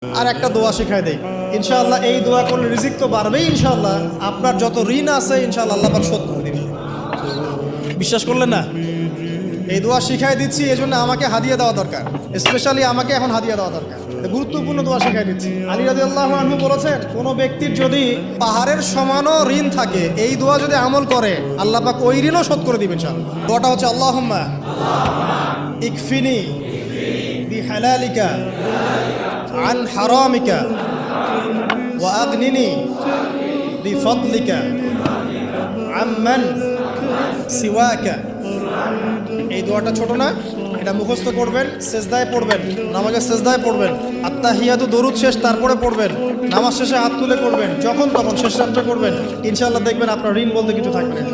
আর একটা দোয়া শেখায় দেই ইনশাআল্লাহ। এই দোয়া করলে রিজিক তো বাড়বেই ইনশাআল্লাহ। আপনার যত ঋণ আছে ইনশাআল্লাহ আল্লাহ পাক শোধ করে দিবেন। বিশ্বাস করলেন না? এই দোয়া শিখাই দিচ্ছি, এই জন্য আমাকে হাদিয়া দেওয়া দরকার। স্পেশালি আমাকে এখন হাদিয়া দেওয়া দরকার। গুরুত্বপূর্ণ দোয়া শিখাই দিচ্ছি। আলী রাদিয়াল্লাহু আনহু বলেছেন, কোনো ব্যক্তির যদি পাহাড়ের সমানও ঋণ থাকে, এই দোয়া যদি আমল করে আল্লাহ পাক ওই ঋণও শোধ করে দিবেন ইনশাআল্লাহ। দোয়াটা হচ্ছে আল্লাহুম্মা ইকফিনি বিহালালিকা আন হারামিকা ওয়া আগনিনি বিফদলিকা আম্মান সিওয়াকা। এই দোয়াটা ছোট না, এটা মুখস্থ করবেন, সেজদায় পড়বেন, নামাজের সেজদায় পড়বেন, আত্তাহিয়াতু দরুদ শেষ তারপরে পড়বেন, নামাজ শেষে হাত তুলে করবেন, যখন তখন শেষ রাত্রে করবেন, ইনশাআল্লাহ দেখবেন আপনার ঋণ বলতে কিছু থাকবে না।